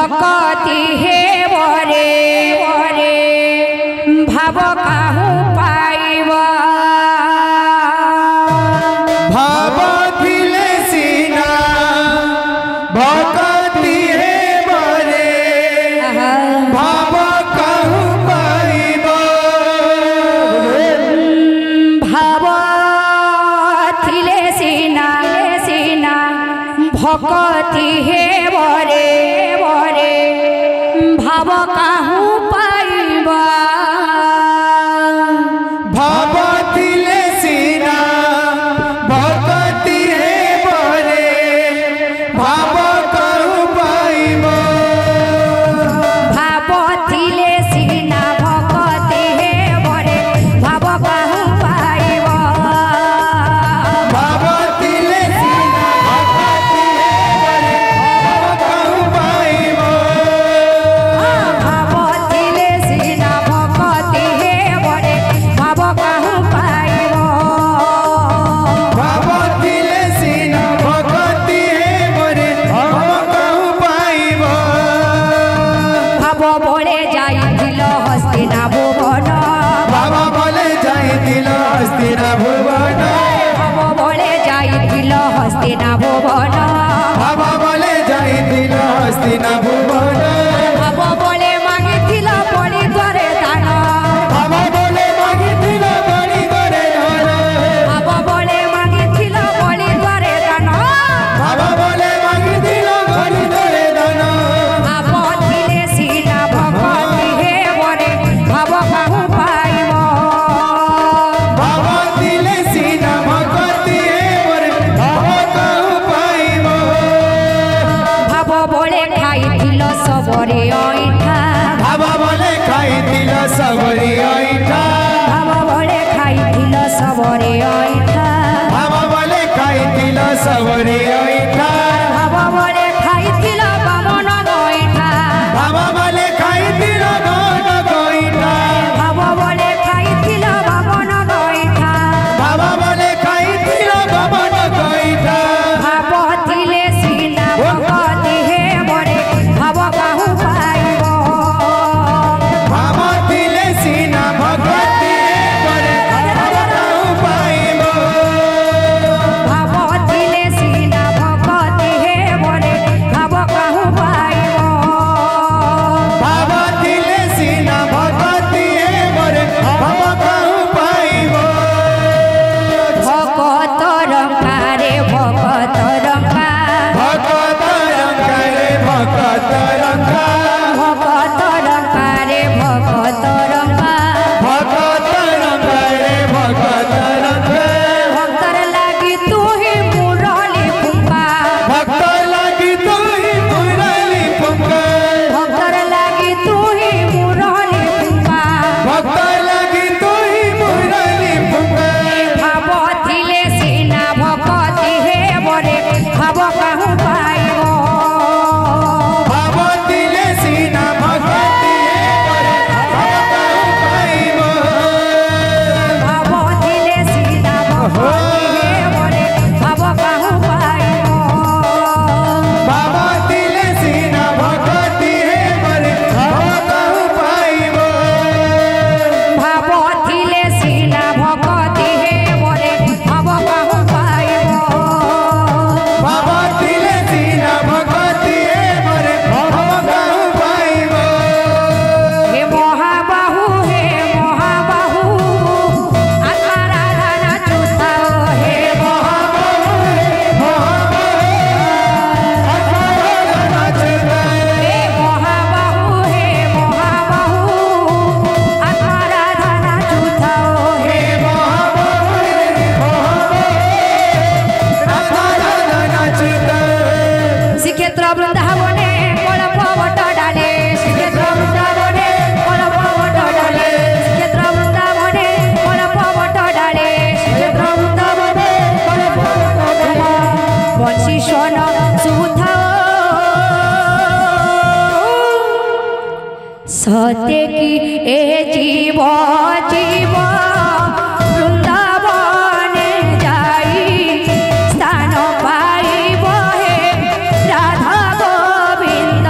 भक्ति हे बरे बरे भाव काहू पाइब भाव थिले सीना भक्ति हे बरे भाव काहू पाइब भाव थिले सीना भक्ति हे बरे बरे भाव काहू पाइब भाव थिले सीना भक्ति हे बरे भाव काहू पाइब भाव थिले सीना भक्ति हे बरे भाव काहू पाइब भाव थिले सीना भक्ति हे बरे भाव काहू पाइब भाव थिले सीना भक्ति हे बरे भाव काहू पाइब भाव थिले सीना भक्ति हे बरे भाव काहू पाइब भाव बळे जाइथिल हस्तिना भुवन भाव बले जाइथिल हस्तिना भुवन भाव बळे जाइथिल हस्तिना भुवन भाव बले जाइथिल हस्तिना भुवन भाव बळे मागिथिल बळी द्वारे दान भाव बले मागिथिल बळी करे धन भाव बळे मागिथिल बळी द्वारे दान भाव बले मागिथिल बळी करे धन भाव थिले सीना भक्ति हे बरे भाव काहू पाइब भाव थिले सीना भक्ति हे बरे भाव काहू पाइब भाव बळे खाइथिल सबरे ऐठा भाव बले खाइथिल सबरी ऐठा भाव बळे खाइथिल सबरे ऐठा भाव बले खाइथिल सबरी ऐठा भाव बळे खाइथिल बामन गैठा भाव बले खाइथिल गण गइठा भाव बळे खाइथिल बामन गैठा भाव बले खाइथिल गमन गइठा भाव थिले सीना भक्ति हे बरे भाव काहू पाइब भाव थिले सीना भक्ति हे बरे भाव काहू पाइब भाव थिले सीना भक्ति हे बरे भाव काहू पाइब भाव थिले सीना भक्ति हे बरे भाव काहू पाइब भगत रंकारे भगत रंका भगत रंगा रे भगत रंगा भगत रंकारे भगत रंका भगत रंगा रे भगत रंगा भक्तर लागी तू ही मुरली फुंका भक्त लगी तू ही मुरली फुंका भक्तर लागी तू ही मुरली फुंका भक्त लगी तू ही मुरली फुंका भाव थिले सीना भक्ति हे बरे भाव काहू पाइब भाव थिले सीना भक्ति हे बरे भाव काहू पाइब भाव थिले सीना भक्ति हे बरे भाव काहू पाइब भाव थिले सीना भक्ति हे बरे भाव काहू पाइब भाव थिले सीना भक्ति हे बरे भाव काहू पाइब भाव थिले सीना भक्ति हे बरे भाव काहू पाइब हे महाबाहु आत्माराधना चुथाओ हे हे महाबाहु आत्माराधना चुथाओ हे श्रीक्षेत्र वृंदावने कल्प वट डाले श्रीक्षेत्र वृंदावने कल्प वट डाले श्रीक्षेत्र वृंदावने कल्प वट डाले श्रीक्षेत्र वृंदावने कल्प वट डाले बंशी सोन सुथाओ सत्य की ए जीव जीव वृंदावने जाई स्थान पाइब हे राधा गोविंद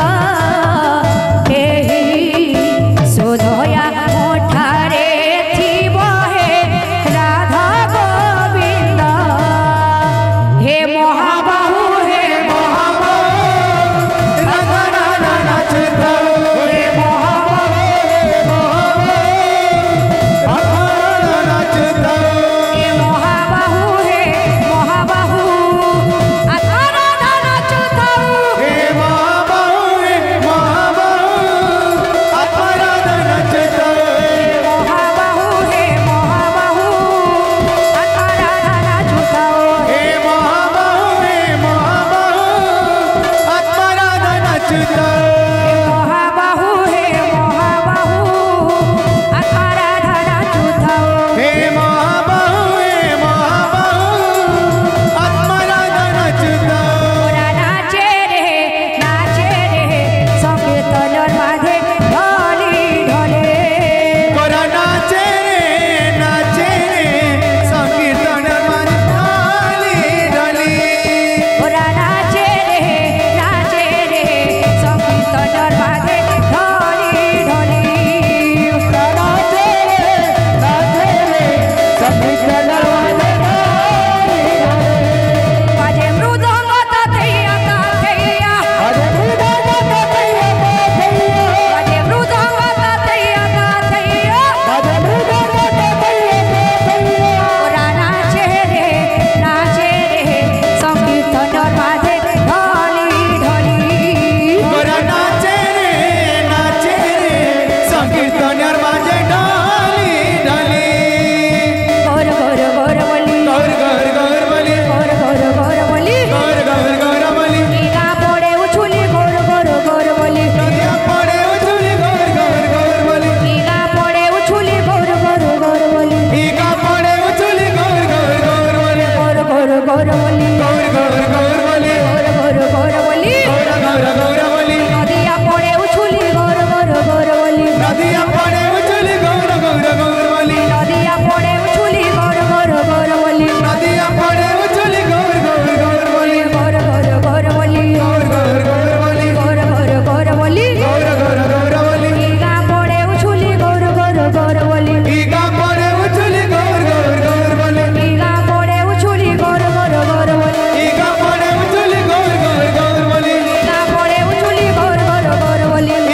গৌর বলি গৌর গৌর গৌর বলি গৌর গৌর গৌর বলি গৌর গৌর গৌর বলি নদিয়া পড়ে উছুলি গৌর গৌর গৌর বলি নদিয়া পড়ে উছলি গৌর গৌর গৌর বলি নদিয়া পড়ে উছুলি গৌর গৌর গৌর বলি নদিয়া পড়ে উছলি গৌর গৌর গৌর বলি গৌর গৌর গৌর বলি গৌর গৌর গৌর বলি গৌর গৌর গৌর বলি গৌর গৌর গৌর বলি গা পড়ে উছুলি গৌর গৌর গৌর বলি ইগা পড়ে উছলি গৌর গৌর গৌর বলি গা পড়ে উছুলি গৌর গৌর গৌর বলি ইগা পড়ে উছলি গৌর গৌর গৌর বলি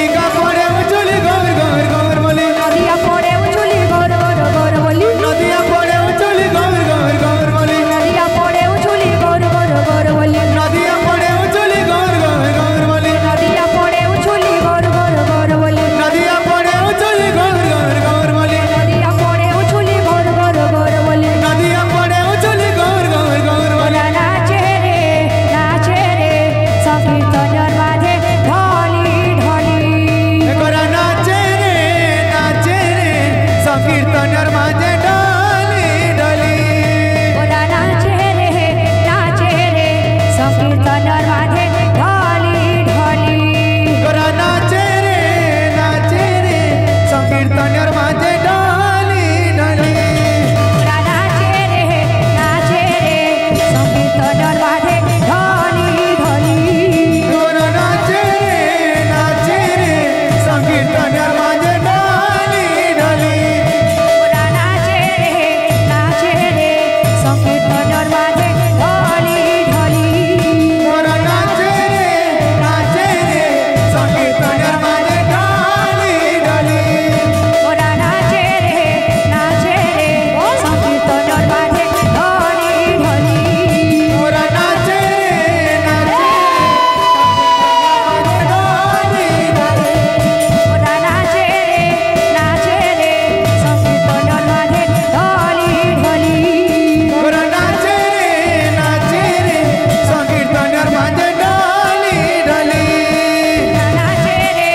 গা পড়ে উছুলি গৌর গৌর গৌর বলি ইগা পড়ে উছলি গৌর গৌর গৌর বলি নদিয়া পড়ে উছুলি গৌর গৌর গৌর বলি নদিয়া পড়ে উছলি গৌর গৌর গৌর বলি নদিয়া পড়ে উছুলি গৌর গৌর গৌর বলি নদিয়া পড়ে উছলি গৌর গৌর গৌর বলি নদিয়া পড়ে উছুলি গৌর গৌর গৌর বলি নদিয়া পড়ে উছলি গৌর গৌর গৌর বলি নদিয়া পড়ে উছুলি গৌর গৌর গৌর বলি নদিয়া পড়ে উছলি গৌর গৌর গৌর বলি ওরা নাচে রে সংকীর্তনের মাঝে ঢলি ঢলি গোরা নাচে রে সংকীর্তনের মাঝে ডালি ডালি ওরা নাচে রে সংকীর্তনের মাঝে ঢলি ঢলি গোরা নাচে রে সংকীর্তনের মাঝে ডালি ডালি ওরা নাচে রে সংকীর্তনের মাঝে ঢলি ঢলি গোরা নাচে রে সংকীর্তনের মাঝে ডালি ডালি ওরা নাচে রে সংকীর্তনের মাঝে ঢলি ঢলি গোরা নাচে রে সংকীর্তনের মাঝে ডালি ডালি ওরা নাচে রে সংকীর্তনের মাঝে ঢলি ঢলি গোরা নাচে ডালি ডালি ওরা নাচে রে সংকীর্তনের মাঝে ঢলি ঢলি গোরা নাচে রে সংকীর্তনের মাঝে ডালি ডালি নাচে রে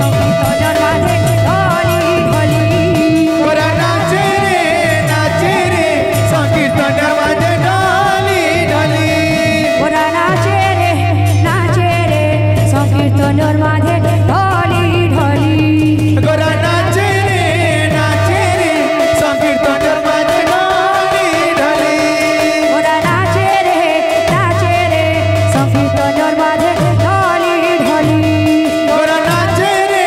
সংকীর্তনের মাঝে ঢলি ঢলি গোরা নাচে রে সংকীর্তনের মাঝে ডালি ডালি ওরা নাচে রে সংকীর্তনের মাঝে ঢলি ঢলি গোরা নাচে রে সংকীর্তনের মাঝে ডালি ডালি ওরা নাচে রে সংকীর্তনের মাঝে ঢলি ঢলি গোরা নাচে রে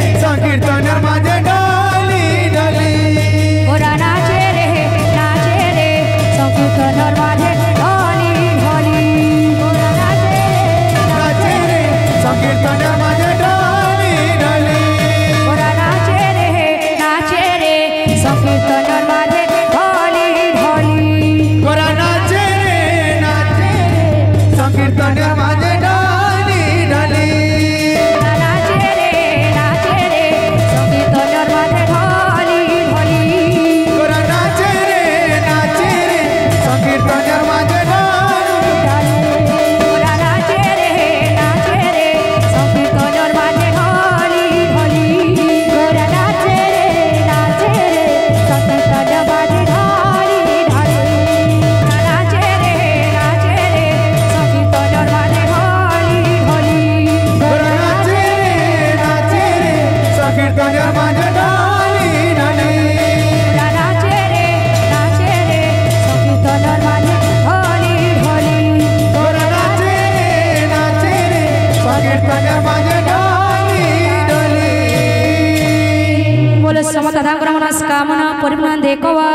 সংকীর্তনের মাঝে ডালি ডালি ওরা নাচে রে সংকীর্তনের মাঝে ঢলি ঢলি ওরা নাচে নাচে রে সংকীর্তনের মাঝে ডালি ডালি ওরা নাচে রে সংকীর্তনের মাঝে ঢলি ঢলি গোরা নাচে রে সংকীর্তনের মাঝে ডালি ডালি ওরা নাচে রে সংকীর্তনের মাঝে ঢলি ঢলি গোরা নাচে রে সংকীর্তনের মাঝে ডালি ওরা নাচে রে সংকীর্তনের মাঝে ঢলি ঢলি ওরা নাচে রে সংকীর্তনের মাঝে ঢলি ঢলি ওরা নাচে রে সংকীর্তনের মাঝে ঢলি ঢলি গোরা নাচে রে সংকীর্তনের মাঝে ডালি ডালি ওরা নাচে রে সংকীর্তনের মাঝে ঢলি ঢলি গোরা নাচে রে সংকীর্তনের মাঝে ডালি ডালি बोलो समता धाम कामना परिपूर्ण देखवा